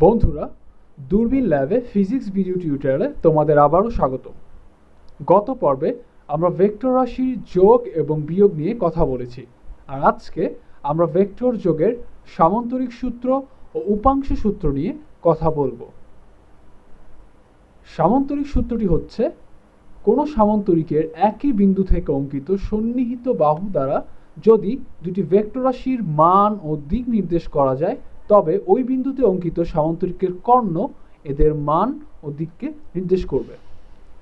বন্ধুরা, দূরবীন ল্যাবে ফিজিক্স ভিডিও টিউটোরিয়ালে তোমাদের আবারও স্বাগত। গত পর্বে আমরা ভেক্টর রাশির যোগ এবং বিয়োগ নিয়ে কথা বলেছি, আর আজকে আমরা ভেক্টর যোগের সামান্তরিক সূত্র ও উপাংশ সূত্র নিয়ে কথা বলবো। সামান্তরিক সূত্রটি হচ্ছে কোনো সামান্তরিকের একই বিন্দু থেকে অঙ্কিত সন্নিহিত বাহু দ্বারা যদি দুটি ভেক্টর রাশির মান ও দিক নির্দেশ করা যায়, তবে ওই বিন্দুতে অঙ্কিত সামান্তরিকের কর্ণ এদের মান ও দিককে নির্দেশ করবে।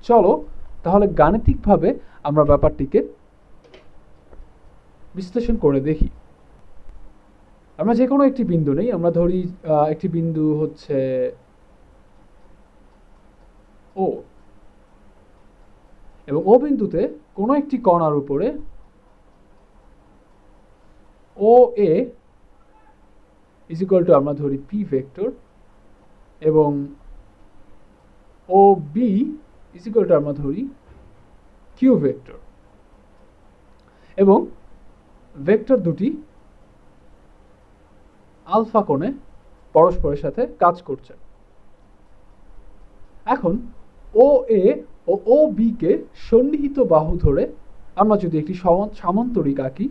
চলো তাহলে গাণিতিকভাবে আমরা ব্যাপারটিকে বিশ্লেষণ করে দেখি। আমরা যে কোনো একটি বিন্দু নেই, আমরা ধরি একটি বিন্দু হচ্ছে ও, এবং ও বিন্দুতে কোনো একটি কণার উপরে ও এ ইজ ইকুয়াল টু আমরা ধরি পি ভেক্টর, এবং ও বি ইজ ইকুয়াল টু আমরা ধরি কিউ ভেক্টর, এবং ভেক্টর দুটি আলফা কোণে পরস্পরের সাথে কাজ করছে। এখন ও এ ও ও বি কে সন্নিহিত বাহু ধরে আমরা যদি একটি সামান্তরিক আঁকি,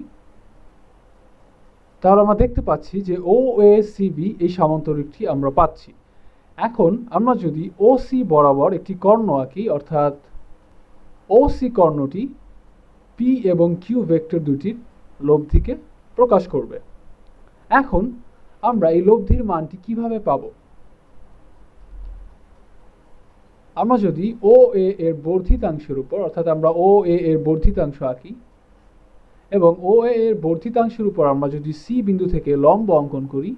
তাহলে আমরা দেখতে পাচ্ছি যে ও এ সি বি এই সামান্তরিকটি আমরা পাচ্ছি। এখন আমরা যদি ও সি বরাবর একটি কর্ণ আঁকি, অর্থাৎ ও সি কর্ণটি পি এবং কিউ ভেক্টর দুটির লব্ধিকে প্রকাশ করবে। এখন আমরা এই লব্ধির মানটি কিভাবে পাব? আমরা যদি ও এ এর বর্ধিতাংশের উপর, অর্থাৎ আমরা ও এ এর বর্ধিতাংশ আঁকি, এবং ও এ এর বর্ধিতাংশের উপর আমরা যদি সি বিন্দু থেকে লম্ব অঙ্কন করি,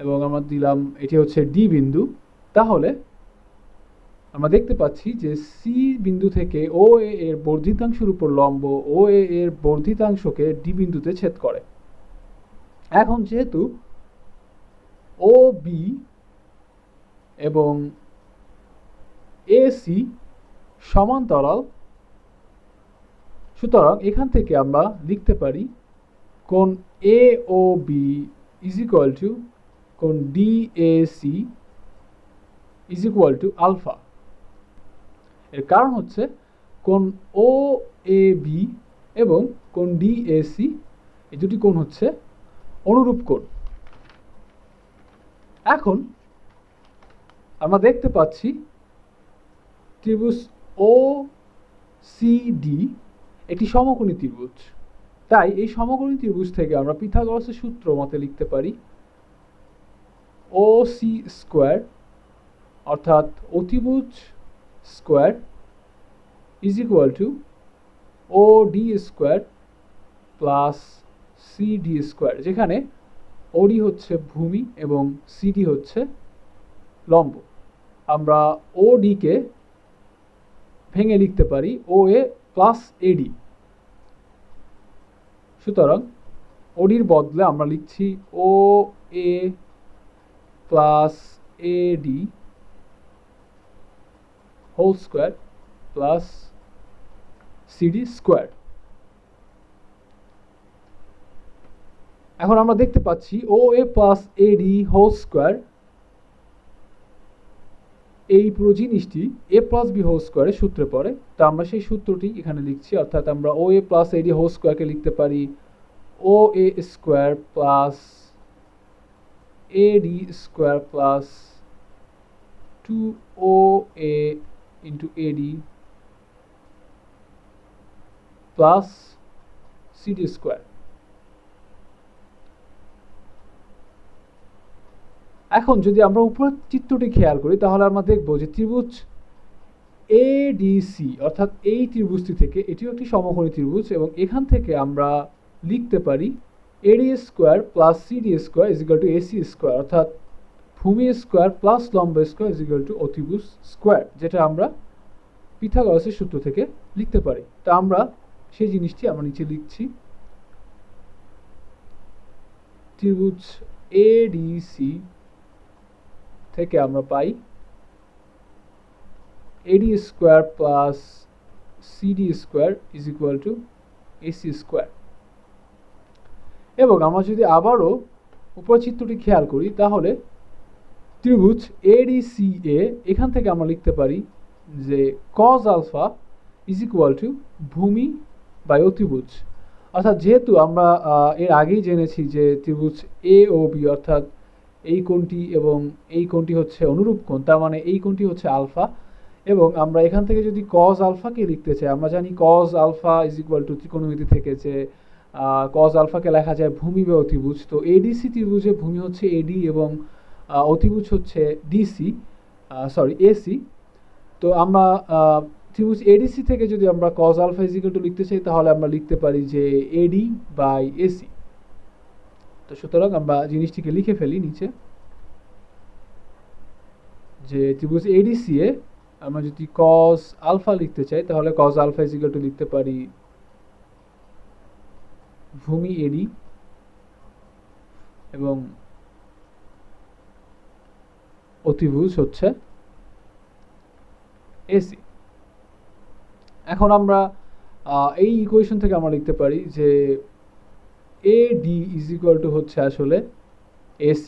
এবং আমরা দিলাম এটি হচ্ছে ডি বিন্দু, তাহলে আমরা দেখতে পাচ্ছি যে সি বিন্দু থেকে ও এ এর বর্ধিতাংশের উপর লম্ব ও এ এর বর্ধিতাংশকে ডি বিন্দুতে ছেদ করে। এখন যেহেতু ও বি এবং এ সি সমান্তরাল, সুতরাং এখান থেকে আমরা লিখতে পারি কোণ A O B is equal to কোণ D A C is equal to alpha. এর কারণ হচ্ছে কোণ ও এ বি এবং কোণ ডি এ সি এই দুটি কোণ হচ্ছে অনুরূপ কোণ। এখন আমরা দেখতে পাচ্ছি ত্রিভুজ ও সি ডি একটি সমকোণী ত্রিভুজ, তাই এই সমকোণী ত্রিভুজ থেকে আমরা পিথাগোরাসের সূত্র মতে লিখতে পারি ও সি স্কোয়ার, অর্থাৎ অতিভুজ square is equal to O D square plus C D square, যেখানে ওডি হচ্ছে ভূমি এবং সিডি হচ্ছে লম্ব। আমরা ও ডিকে ভেঙে লিখতে পারি ও এ প্লাস এডি, সুতরাং ওডির বদলে আমরা লিখছি O A plus AD whole square plus CD square. এখন আমরা দেখতে পাচ্ছি O A plus AD whole square, এই পুরো জিনিসটি এ প্লাস বি হোল স্কোয়ারের সূত্রে পড়ে, তা আমরা সেই সূত্রটি এখানে লিখছি, অর্থাৎ আমরা ও এ প্লাস এডি হোল স্কোয়ারকে লিখতে পারি O A square plus AD square plus two O A into AD plus CD square. এখন যদি আমরা উপরের চিত্রটি খেয়াল করি, তাহলে আমরা দেখব যে ত্রিভুজ এডিসি, অর্থাৎ এই ত্রিভুজটি থেকে এটিও একটি সমকোণী ত্রিভুজ, এবং এখান থেকে আমরা লিখতে পারি এডি square plus CD square is equal to AC square, অর্থাৎ ভূমি স্কোয়ার প্লাস লম্ব স্কোয়ার ইজ ইকুয়াল টু অতিভুজ স্কোয়ার, যেটা আমরা পিথাগোরাসের সূত্র থেকে লিখতে পারি। তা আমরা সেই জিনিসটি আমরা নিচে লিখছি, ত্রিভুজ এডিসি থেকে আমরা পাই AD square plus CD square is equal to AC square. এবং আমরা যদি আবারও উপরের চিত্রটি খেয়াল করি তাহলে ত্রিভুজ ADCA এখান থেকে আমরা লিখতে পারি যে cos alpha is equal to ভূমি বাই অতিভুজ। অর্থাৎ যেহেতু আমরা এর আগেই জেনেছি যে ত্রিভুজ AOB অর্থাৎ এই কোণটি এবং এই কোণটি হচ্ছে অনুরূপ কোণ, তার মানে এই কোণটি হচ্ছে আলফা, এবং আমরা এখান থেকে যদি cos আলফাকে লিখতে চাই, আমরা জানি cos alpha is equal to ত্রিকোণমিতি থেকে যে cos আলফাকে লেখা যায় ভূমি বা অতিভুজ। তো ADC ত্রিভুজে ভূমি হচ্ছে AD এবং অতিভুজ হচ্ছে AC। তো আমরা ত্রিভুজ ADC থেকে যদি আমরা cos alpha is equal to লিখতে চাই তাহলে আমরা লিখতে পারি যে AD বাই AC। তো সুতরাং আমরা জিনিসটিকে লিখে ফেলি নিচে যে ত্রিভুজ ADCA আমরা যদি cos আলফা লিখতে চাই তাহলে cos alpha is equal to লিখতে পারি ভূমি AD এবং অতিভুজ হচ্ছে AC। এখন আমরা এই ইকুয়েশন থেকে আমরা লিখতে পারি যে AD ইজ ইকুয়াল টু হচ্ছে আসলে AC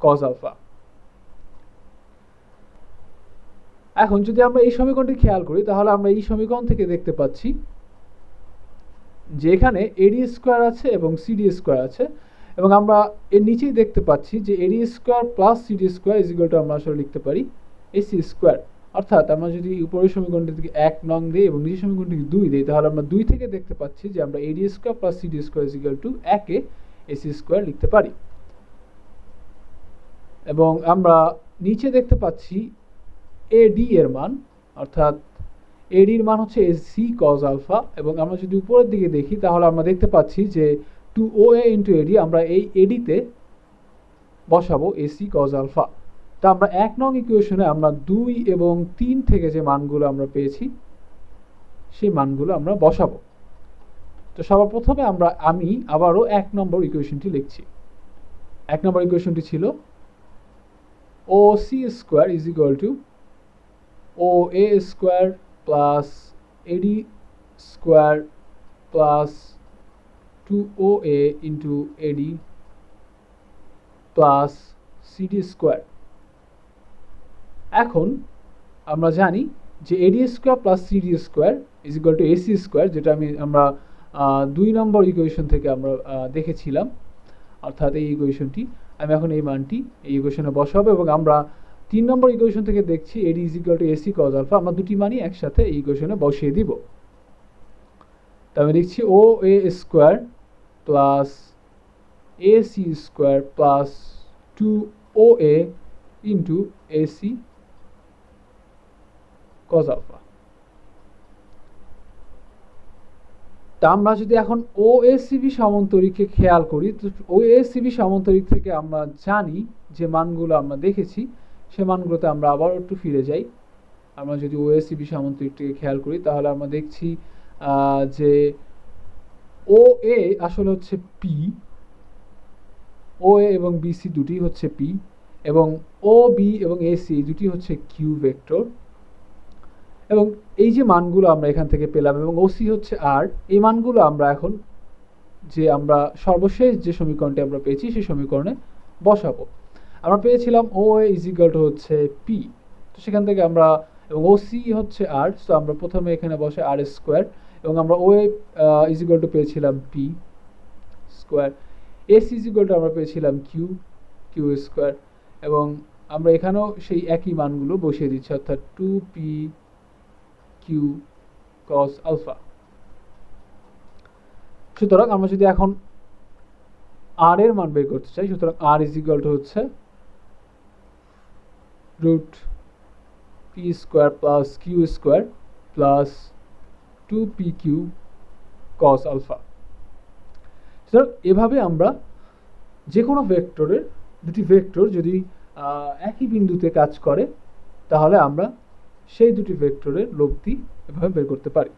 cos আলফা। এখন যদি আমরা এই সমীকরণটি খেয়াল করি তাহলে আমরা এই সমীকরণ থেকে দেখতে পাচ্ছি যে এখানে AD স্কোয়ার আছে এবং CD স্কোয়ার আছে, এবং আমরা এর নিচেই দেখতে পাচ্ছি যে AD square plus CD square is equal two আমরা আসলে লিখতে পারি AC স্কোয়ার। অর্থাৎ আমরা যদি উপরের সমীকরণটি থেকে 1 নং দিই এবং নিচের সমীকরণটিকে 2 দিই তাহলে আমরা 2 থেকে দেখতে পাচ্ছি যে আমরা AD square plus CD square is equal two 1 A AC square লিখতে পারি। এবং আমরা নিচে দেখতে পাচ্ছি AD এর মান, অর্থাৎ AD এর মান হচ্ছে AC cos আলফা, এবং আমরা যদি উপরের দিকে দেখি তাহলে আমরা দেখতে পাচ্ছি যে 2OA ইন্টু AD আমরা এই AD তে বসাবো AC cos আলফা। তা আমরা 1 নং ইকুয়েশনে আমরা 2 এবং 3 থেকে যে মানগুলো আমরা পেয়েছি সেই মানগুলো আমরা বসাবো। তো সর্বপ্রথমে আমি আবারও 1 নম্বর ইকুয়েশনটি লিখছি। 1 নম্বর ইকুয়েশনটি ছিল OC square is equal two OA square plus AD square plus 2OA into AD plus CD square. এখন আমরা জানি যে AD square plus CD square is equal to AC square, যেটা আমরা 2 নম্বর ইকুয়েশন থেকে আমরা দেখেছিলাম, অর্থাৎ এই ইকুয়েশনটি আমি এখন এই মানটি এই ইকুয়েশনে বসাবো, এবং আমরা 3 নম্বর ইকুয়েশন থেকে দেখছি AD is equal to AC cos alpha. আমরা দুটি মানই একসাথে এই ইকুয়েশনে বসিয়ে দিব। তো আমি লিখছি OA square plus AC square plus 2OA into AC cos alpha. তা আমরা যদি এখন OACB সমান্তরিককে খেয়াল করি তো OACB সমান্তরিক থেকে আমরা জানি যে মানগুলো আমরা দেখেছি সে মানগুলোতে আমরা আবার একটু ফিরে যাই। আমরা যদি OACB সমান্তরিকটিকে খেয়াল করি তাহলে আমরা দেখছি যে OA আসলে হচ্ছে P, OA এবং BC দুটি হচ্ছে P, এবং OB এবং AC দুটি হচ্ছে Q ভেক্টর। এবং এই যে মানগুলো আমরা এখান থেকে পেলাম এবং OC হচ্ছে R, এই মানগুলো আমরা এখন যে আমরা সর্বশেষ যে সমীকরণটি আমরা পেয়েছি সেই সমীকরণে বসাবো। আমরা পেয়েছিলাম OA ইজ ইকুয়াল টু হচ্ছে P, তো সেখান থেকে আমরা, এবং OC হচ্ছে R, তো আমরা প্রথমে এখানে বসে R স্কোয়ার, এবং আমরা OA ইজ ইকুয়াল টু পেয়েছিলাম P square, AC is equal two আমরা পেয়েছিলাম Q স্কোয়ার, এবং আমরা এখানেও সেই একই মানগুলো বসিয়ে দিচ্ছি, অর্থাৎ 2PQ cos আলফা। সুতরাং আমরা যদি এখন R এর মান বের করতে চাই, সুতরাং R ইজ ইকুয়াল টু হচ্ছে root P square plus Q square plus 2PQ cos alpha. সুতরাং এভাবে আমরা যে কোনো ভেক্টরের দুটি ভেক্টর যদি একই বিন্দুতে কাজ করে তাহলে আমরা সেই দুটি ভেক্টরের লব্ধি এভাবে বের করতে পারি।